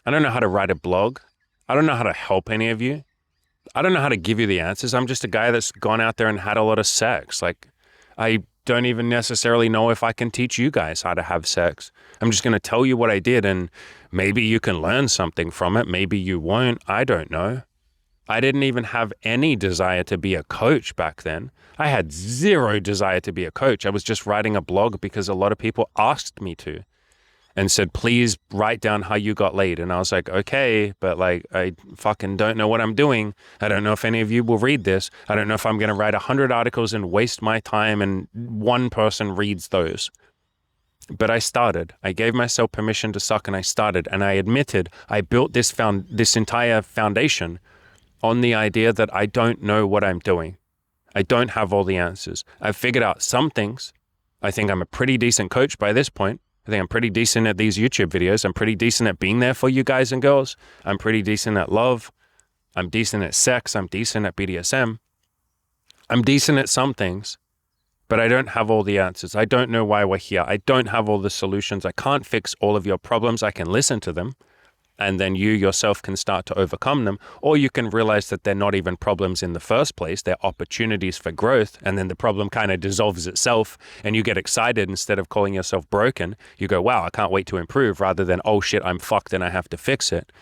I don't know how to write a blog. I don't know how to help any of you. I don't know how to give you the answers. I'm just a guy that's gone out there and had a lot of sex. Like, I don't even necessarily know if I can teach you guys how to have sex. I'm just going to tell you what I did, and maybe you can learn something from it. Maybe you won't. I don't know. I didn't even have any desire to be a coach back then. I had zero desire to be a coach. I was just writing a blog because a lot of people asked me to and said, please write down how you got laid. And I was like, okay, but like, I fucking don't know what I'm doing. I don't know if any of you will read this. I don't know if I'm going to write 100 articles and waste my time and one person reads those. But I started. I gave myself permission to suck and I started. And I admitted I built this entire foundation on the idea that I don't know what I'm doing. I don't have all the answers. I've figured out some things. I think I'm a pretty decent coach by this point. I think I'm pretty decent at these YouTube videos. I'm pretty decent at being there for you guys and girls. I'm pretty decent at love. I'm decent at sex. I'm decent at BDSM. I'm decent at some things, but I don't have all the answers. I don't know why we're here. I don't have all the solutions. I can't fix all of your problems. I can listen to them, and then you yourself can start to overcome them, or you can realize that they're not even problems in the first place. They're opportunities for growth, and then the problem kind of dissolves itself, and you get excited. Instead of calling yourself broken, you go, wow, I can't wait to improve, rather than, oh shit, I'm fucked and I have to fix it.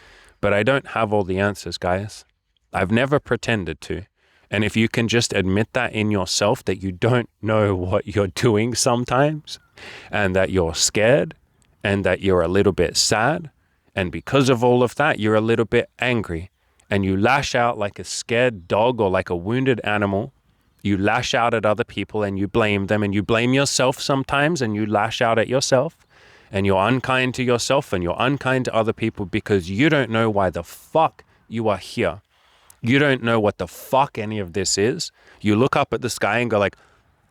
But I don't have all the answers, guys. I've never pretended to. And if you can just admit that in yourself, that you don't know what you're doing sometimes, and that you're scared, and that you're a little bit sad, and because of all of that, you're a little bit angry, and you lash out like a scared dog or like a wounded animal. You lash out at other people and you blame them, and you blame yourself sometimes, and you lash out at yourself, and you're unkind to yourself and you're unkind to other people because you don't know why the fuck you are here. You don't know what the fuck any of this is. You look up at the sky and go like,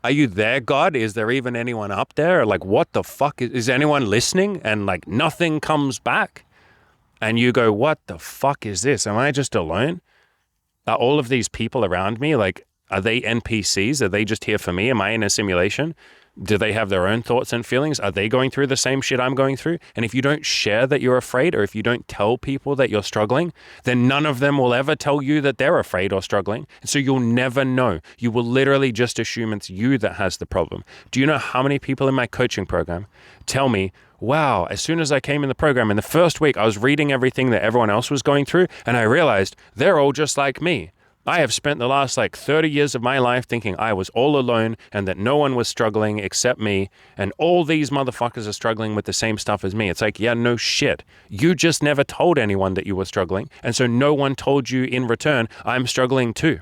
are you there, God? Is there even anyone up there? Like, what the fuck? Is anyone listening? And like nothing comes back. And you go, what the fuck is this? Am I just alone? Are all of these people around me, like, are they NPCs? Are they just here for me? Am I in a simulation? Do they have their own thoughts and feelings? Are they going through the same shit I'm going through? And if you don't share that you're afraid, or if you don't tell people that you're struggling, then none of them will ever tell you that they're afraid or struggling. And so you'll never know. You will literally just assume it's you that has the problem. Do you know how many people in my coaching program tell me, wow, as soon as I came in the program, in the first week, I was reading everything that everyone else was going through, and I realized they're all just like me. I have spent the last 30 years of my life thinking I was all alone and that no one was struggling except me, and all these motherfuckers are struggling with the same stuff as me. It's like, yeah, no shit. You just never told anyone that you were struggling, and so no one told you in return, I'm struggling too.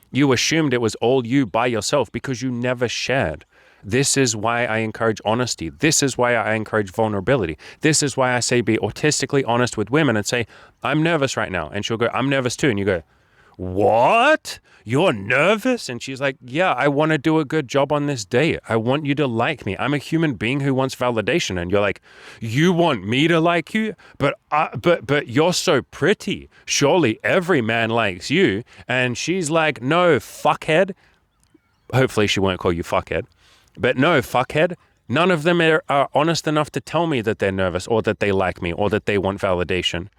You assumed it was all you by yourself because you never shared. This is why I encourage honesty. This is why I encourage vulnerability. This is why I say be autistically honest with women and say, I'm nervous right now. And she'll go, I'm nervous too. And you go, what? You're nervous? And she's like, yeah, I want to do a good job on this date. I want you to like me. I'm a human being who wants validation. And you're like, you want me to like you? But you're so pretty. Surely every man likes you. And she's like, no, fuckhead. Hopefully she won't call you fuckhead. But no, fuckhead. None of them are honest enough to tell me that they're nervous or that they like me or that they want validation.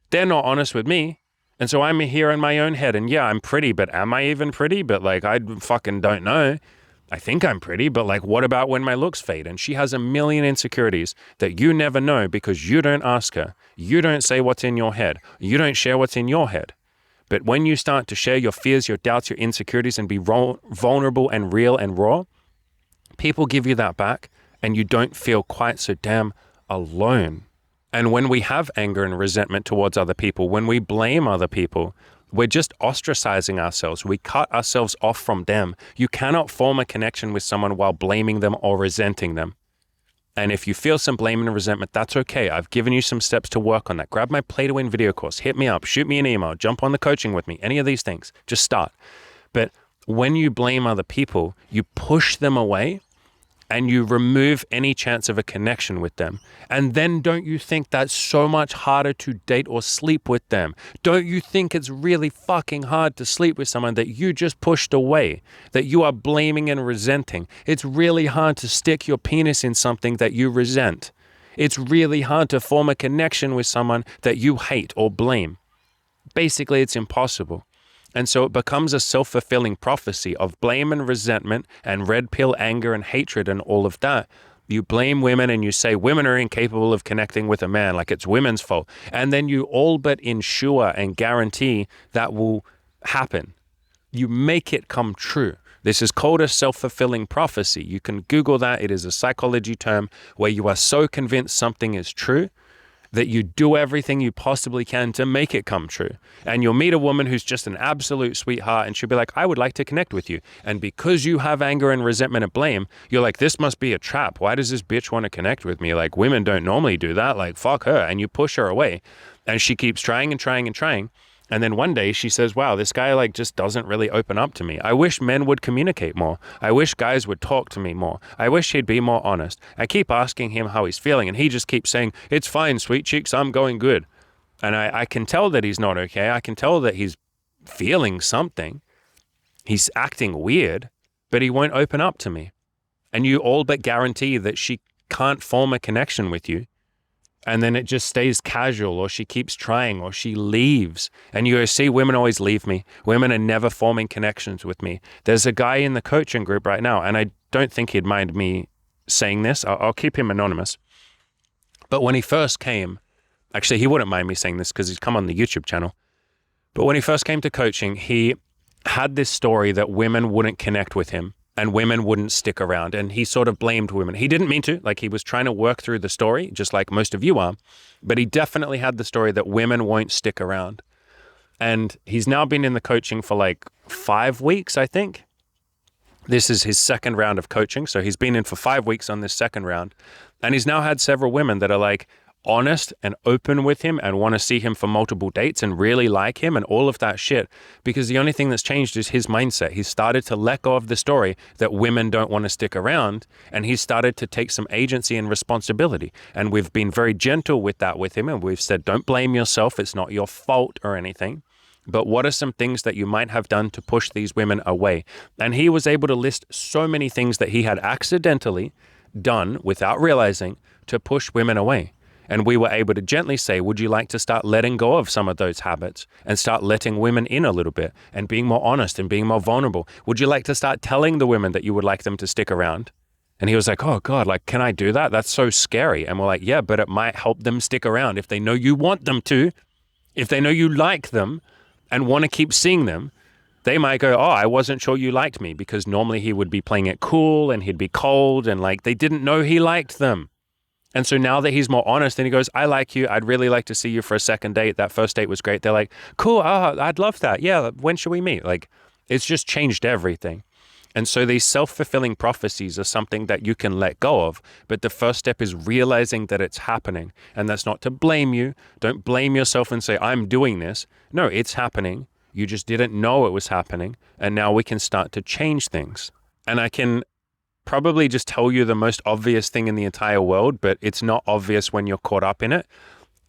They're not honest with me. And so I'm here in my own head, and yeah, I'm pretty, but am I even pretty? But I fucking don't know. I think I'm pretty, but what about when my looks fade? And she has a million insecurities that you never know because you don't ask her. You don't say what's in your head. You don't share what's in your head. But when you start to share your fears, your doubts, your insecurities, and be vulnerable and real and raw, people give you that back, and you don't feel quite so damn alone. And when we have anger and resentment towards other people, when we blame other people, we're just ostracizing ourselves. We cut ourselves off from them. You cannot form a connection with someone while blaming them or resenting them. And if you feel some blame and resentment, that's okay. I've given you some steps to work on that. Grab my Play to Win video course, hit me up, shoot me an email, jump on the coaching with me, any of these things. Just start. But when you blame other people, you push them away and you remove any chance of a connection with them. And then don't you think that's so much harder to date or sleep with them? Don't you think it's really fucking hard to sleep with someone that you just pushed away, that you are blaming and resenting? It's really hard to stick your penis in something that you resent. It's really hard to form a connection with someone that you hate or blame. Basically, it's impossible. And so it becomes a self-fulfilling prophecy of blame and resentment and red pill anger and hatred and all of that. You blame women and you say women are incapable of connecting with a man, like it's women's fault. And then you all but ensure and guarantee that will happen. You make it come true. This is called a self-fulfilling prophecy. You can Google that. It is a psychology term where you are so convinced something is true that you do everything you possibly can to make it come true. And you'll meet a woman who's just an absolute sweetheart and she'll be like, I would like to connect with you. And because you have anger and resentment and blame, you're like, this must be a trap. Why does this bitch want to connect with me? Like, women don't normally do that. Like, fuck her. And you push her away. And she keeps trying and trying and trying. And then one day she says, wow, this guy like just doesn't really open up to me. I wish men would communicate more. I wish guys would talk to me more. I wish he'd be more honest. I keep asking him how he's feeling and he just keeps saying, it's fine, sweet cheeks, I'm going good. And I can tell that he's not okay. I can tell that he's feeling something. He's acting weird, but he won't open up to me. And you all but guarantee that she can't form a connection with you. And then it just stays casual, or she keeps trying, or she leaves. And you go, see, women always leave me. Women are never forming connections with me. There's a guy in the coaching group right now, and I don't think he'd mind me saying this. I'll keep him anonymous. But when he first came, actually, he wouldn't mind me saying this because he's come on the YouTube channel. But when he first came to coaching, he had this story that women wouldn't connect with him. And women wouldn't stick around. And he sort of blamed women. He didn't mean to, like he was trying to work through the story, just like most of you are. But he definitely had the story that women won't stick around. And he's now been in the coaching for like 5 weeks, I think. This is his second round of coaching. So he's been in for 5 weeks on this second round. And he's now had several women that are like honest and open with him and want to see him for multiple dates and really like him and all of that shit. Because the only thing that's changed is his mindset. He's started to let go of the story that women don't want to stick around, and he's started to take some agency and responsibility. And we've been very gentle with that with him, and we've said, don't blame yourself. It's not your fault or anything. But what are some things that you might have done to push these women away? And he was able to list so many things that he had accidentally done without realizing to push women away. And we were able to gently say, would you like to start letting go of some of those habits and start letting women in a little bit and being more honest and being more vulnerable? Would you like to start telling the women that you would like them to stick around? And he was like, oh God, like, can I do that? That's so scary. And we're like, yeah, but it might help them stick around if they know you want them to, if they know you like them and want to keep seeing them. They might go, oh, I wasn't sure you liked me, because normally he would be playing it cool and he'd be cold and like they didn't know he liked them. And so now that he's more honest and he goes, I like you. I'd really like to see you for a second date. That first date was great. They're like, cool. I'd love that. Yeah. When should we meet? Like, it's just changed everything. And so these self-fulfilling prophecies are something that you can let go of. But the first step is realizing that it's happening. And that's not to blame you. Don't blame yourself and say, I'm doing this. No, it's happening. You just didn't know it was happening. And now we can start to change things. And I can probably just tell you the most obvious thing in the entire world, but it's not obvious when you're caught up in it.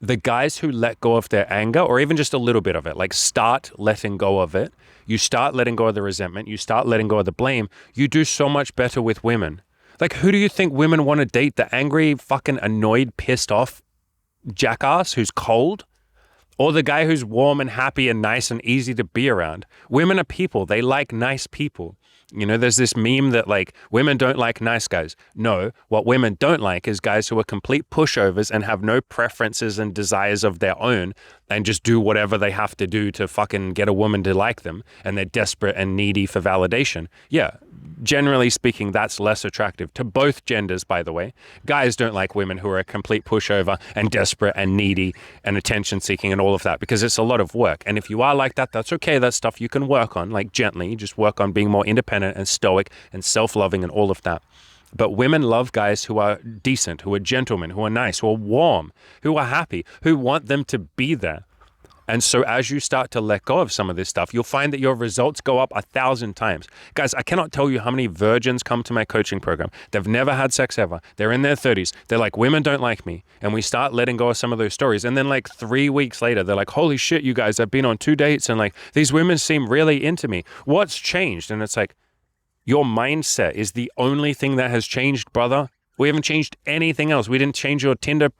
The guys who let go of their anger, or even just a little bit of it, like start letting go of it. You start letting go of the resentment. You start letting go of the blame. You do so much better with women. Like, who do you think women want to date? The angry, fucking annoyed, pissed off jackass who's cold? Or the guy who's warm and happy and nice and easy to be around? Women are people. They like nice people. You know, there's this meme that like women don't like nice guys. No, what women don't like is guys who are complete pushovers and have no preferences and desires of their own and just do whatever they have to do to fucking get a woman to like them, and they're desperate and needy for validation. Yeah, generally speaking, that's less attractive to both genders, by the way. Guys don't like women who are a complete pushover and desperate and needy and attention seeking and all of that, because it's a lot of work. And if you are like that, that's okay. That's stuff you can work on, like gently. Just work on being more independent and stoic and self-loving and all of that. But women love guys who are decent, who are gentlemen, who are nice, who are warm, who are happy, who want them to be there. And so as you start to let go of some of this stuff, you'll find that your results go up 1,000 times. Guys, I cannot tell you how many virgins come to my coaching program. They've never had sex ever. They're in their 30s. They're like, women don't like me. And we start letting go of some of those stories. And then like 3 weeks later, they're like, holy shit, you guys, I've been on 2 dates and like these women seem really into me. What's changed? And it's like, your mindset is the only thing that has changed, brother. We haven't changed anything else. We didn't change your Tinder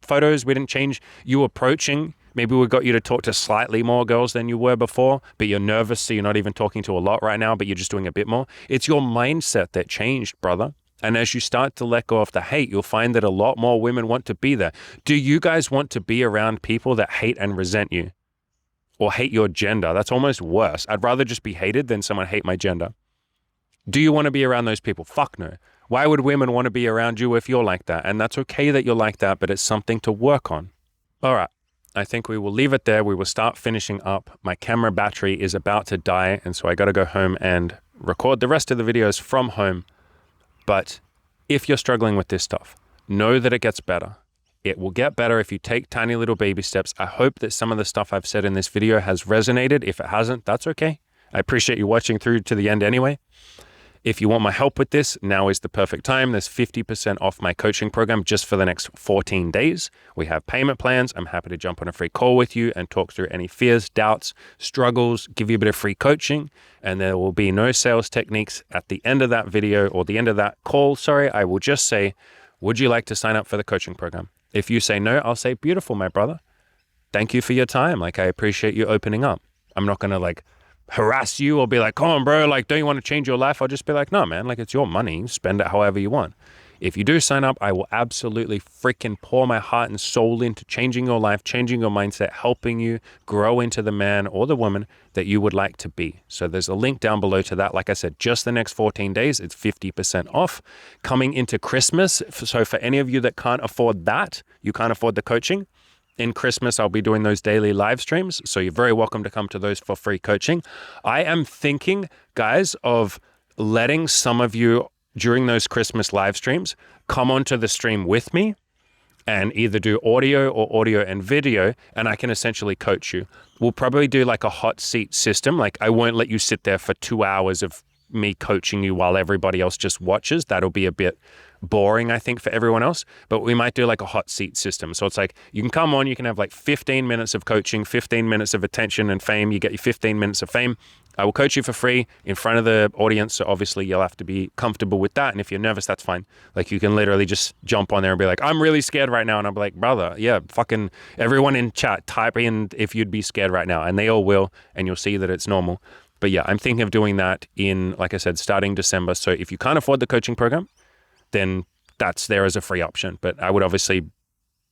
photos. We didn't change you approaching. Maybe we got you to talk to slightly more girls than you were before, but you're nervous, so you're not even talking to a lot right now, but you're just doing a bit more. It's your mindset that changed, brother. And as you start to let go of the hate, you'll find that a lot more women want to be there. Do you guys want to be around people that hate and resent you or hate your gender? That's almost worse. I'd rather just be hated than someone hate my gender. Do you want to be around those people? Fuck no. Why would women want to be around you if you're like that? And that's okay that you're like that, but it's something to work on. All right. I think we will leave it there. We will start finishing up. My camera battery is about to die, and so I got to go home and record the rest of the videos from home. But if you're struggling with this stuff, know that it gets better. It will get better if you take tiny little baby steps. I hope that some of the stuff I've said in this video has resonated. If it hasn't, that's okay. I appreciate you watching through to the end anyway. If you want my help with this, now is the perfect time. There's 50% off my coaching program just for the next 14 days. We have payment plans. I'm happy to jump on a free call with you and talk through any fears, doubts, struggles, give you a bit of free coaching. And there will be no sales techniques at the end of that video or the end of that call. Sorry, I will just say, would you like to sign up for the coaching program? If you say no, I'll say, beautiful, my brother. Thank you for your time. Like, I appreciate you opening up. I'm not going to harass you or be like, come on, bro, don't you want to change your life? I'll just be like, no, man, it's your money. Spend it however you want. If you do sign up, I will absolutely freaking pour my heart and soul into changing your life, changing your mindset, helping you grow into the man or the woman that you would like to be. So there's a link down below to that. Like I said, just the next 14 days, it's 50% off. Coming into Christmas, so for any of you that can't afford that, you can't afford the coaching, in Christmas, I'll be doing those daily live streams. So you're very welcome to come to those for free coaching. I am thinking, guys, of letting some of you during those Christmas live streams come onto the stream with me and either do audio or audio and video, and I can essentially coach you. We'll probably do a hot seat system. I won't let you sit there for 2 hours of me coaching you while everybody else just watches. That'll be a bit boring, I think, for everyone else, but we might do a hot seat system. So it's you can come on, you can have 15 minutes of coaching, 15 minutes of attention and fame. You get your 15 minutes of fame. I will coach you for free in front of the audience. So obviously you'll have to be comfortable with that. And if you're nervous, that's fine. You can literally just jump on there and be like, I'm really scared right now. And I'll be like, brother, yeah, fucking everyone in chat, type in if you'd be scared right now. And they all will, and you'll see that it's normal. But yeah, I'm thinking of doing that in, like I said, starting December. So if you can't afford the coaching program, then that's there as a free option. But I would obviously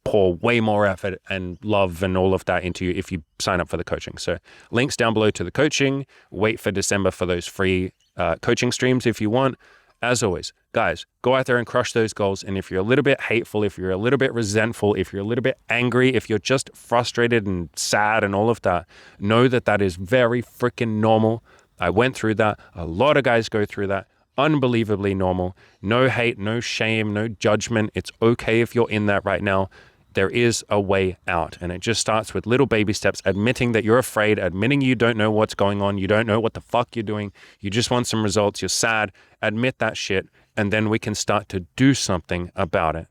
pour way more effort and love and all of that into you if you sign up for the coaching. So links down below to the coaching. Wait for December for those free coaching streams if you want. As always, guys, go out there and crush those goals. And if you're a little bit hateful, if you're a little bit resentful, if you're a little bit angry, if you're just frustrated and sad and all of that, know that that is very freaking normal. I went through that. A lot of guys go through that. Unbelievably normal. No hate, no shame, no judgment. It's okay if you're in that right now. There is a way out, and it just starts with little baby steps, admitting that you're afraid, admitting you don't know what's going on, you don't know what the fuck you're doing, you just want some results, you're sad, admit that shit, and then we can start to do something about it.